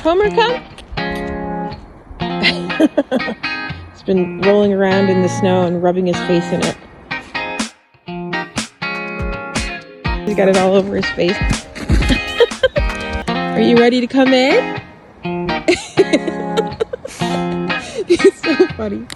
Homer, come. He's been rolling around in the snow and rubbing his face in it. He's got it all over his face. Are you ready to come in? It's so funny.